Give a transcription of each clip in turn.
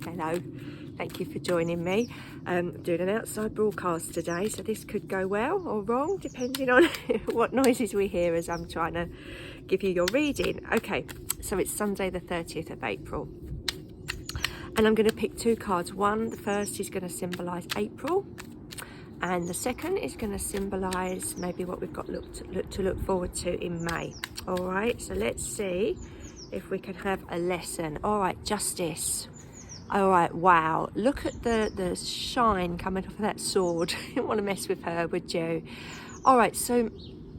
Hello, thank you for joining me. I'm doing an outside broadcast today, so this could go well or wrong depending on what noises we hear as I'm trying to give you your reading. Okay, so it's Sunday the 30th of April, and I'm going to pick two cards. The first is going to symbolise April, and the second is going to symbolise maybe what we've got to look forward to in May. All right, so let's see if we can have a lesson. All right, Justice. All right, wow, look at the shine coming off of that sword. You don't want to mess with her, would you? All right, so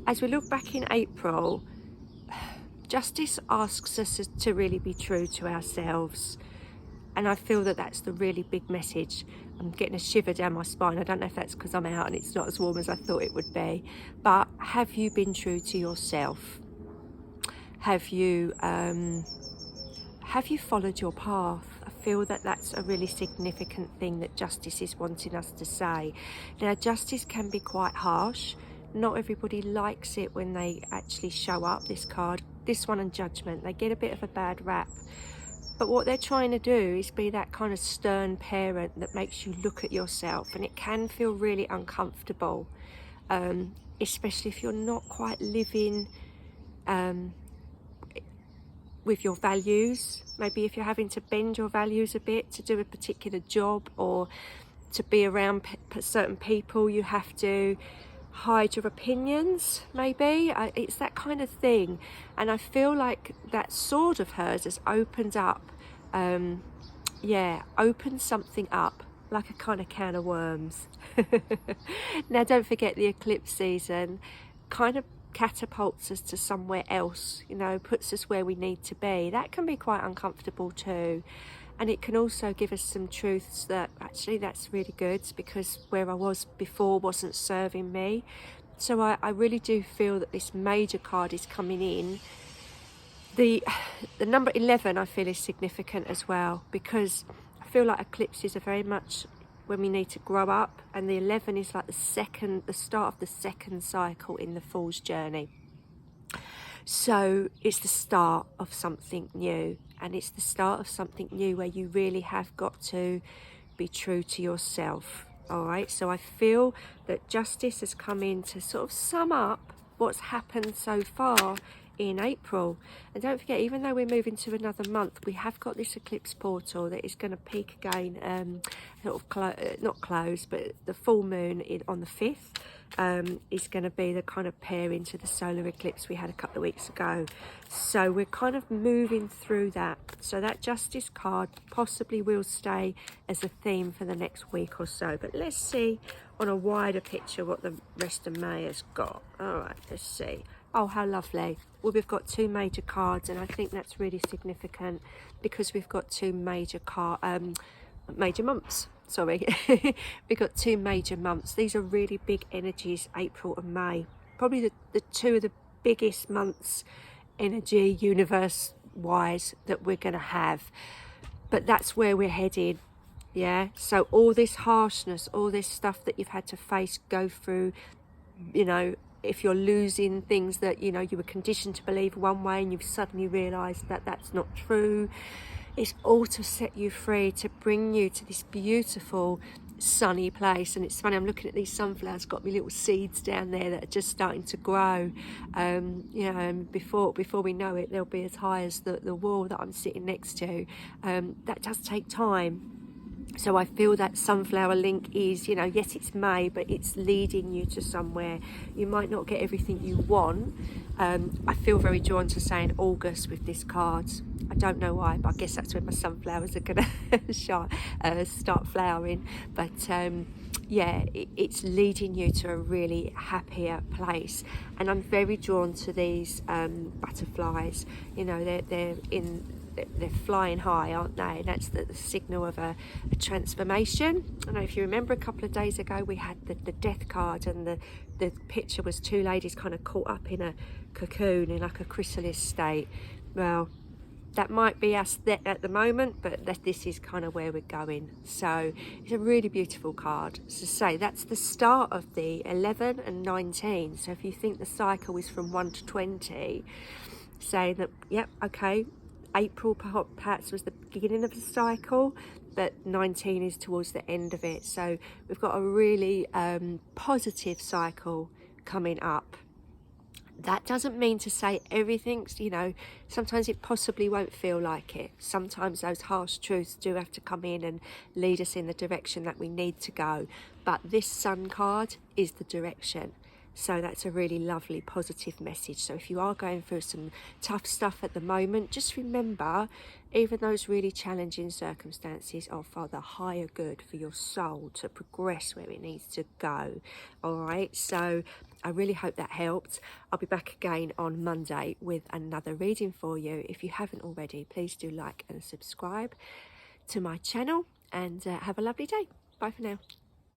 as we look back in April, Justice asks us to really be true to ourselves. And I feel that that's the really big message. I'm getting a shiver down my spine. I don't know if that's because I'm out and it's not as warm as I thought it would be. But have you been true to yourself? Have you followed your path? I feel that that's a really significant thing that Justice is wanting us to say. Now, Justice can be quite harsh. Not everybody likes it when they actually show up, this card. This one and Judgment, they get a bit of a bad rap. But what they're trying to do is be that kind of stern parent that makes you look at yourself, and it can feel really uncomfortable, especially if you're not quite living with your values. Maybe if you're having to bend your values a bit to do a particular job or to be around certain people, you have to hide your opinions, maybe. It's that kind of thing. And I feel like that sword of hers has opened up, opened something up, like a kind of can of worms. Now, don't forget the eclipse season kind of catapults us to somewhere else, you know, puts us where we need to be. That can be quite uncomfortable too. And it can also give us some truths that actually that's really good, because where I was before wasn't serving me. So I really do feel that this major card is coming in. The number 11 I feel is significant as well, because I feel like eclipses are very much when we need to grow up, and the 11 is like the start of the second cycle in the Fool's journey. So it's the start of something new, and it's the start of something new where you really have got to be true to yourself. All right, so I feel that Justice has come in to sort of sum up what's happened so far in April. And don't forget, even though we're moving to another month, we have got this eclipse portal that is going to peak again, sort of not close, but the full moon on the 5th is going to be the kind of pair into the solar eclipse we had a couple of weeks ago. So we're kind of moving through that. So that Justice card possibly will stay as a theme for the next week or so. But let's see on a wider picture what the rest of May has got. All right, let's see. Oh, how lovely. Well, we've got two major cards, and I think that's really significant because we've got two major months. Sorry. We've got two major months. These are really big energies, April and May. Probably the two of the biggest months, energy, universe-wise, that we're going to have. But that's where we're headed. Yeah, so all this harshness, all this stuff that you've had to face, go through, you know, if you're losing things that, you know, you were conditioned to believe one way and you've suddenly realised that that's not true, it's all to set you free, to bring you to this beautiful sunny place. And it's funny, I'm looking at these sunflowers, got me little seeds down there that are just starting to grow, you know, and before we know it, they'll be as high as the wall that I'm sitting next to. That does take time. So I feel that sunflower link is, you know, yes, it's May, but it's leading you to somewhere. You might not get everything you want. I feel very drawn to saying August with this card. I don't know why, but I guess that's when my sunflowers are going to start flowering. But yeah, it's leading you to a really happier place. And I'm very drawn to these butterflies. You know, they're flying high, aren't they? And that's the signal of a transformation. I don't know if you remember a couple of days ago we had the death card, and the picture was two ladies kind of caught up in a cocoon in like a chrysalis state. Well, that might be us at the moment, but this is kind of where we're going. So it's a really beautiful card. So say that's the start of the 11 and 19. So if you think the cycle is from 1 to 20, say that, yep, okay, April perhaps was the beginning of the cycle, but 19 is towards the end of it. So we've got a really positive cycle coming up. That doesn't mean to say everything's, you know, sometimes it possibly won't feel like it. Sometimes those harsh truths do have to come in and lead us in the direction that we need to go. But this Sun card is the direction. So that's a really lovely positive message. So if you are going through some tough stuff at the moment, just remember, even those really challenging circumstances are for the higher good, for your soul to progress where it needs to go. All right, so I really hope that helped. I'll be back again on Monday with another reading for you. If you haven't already, please do like and subscribe to my channel, and have a lovely day. Bye for now.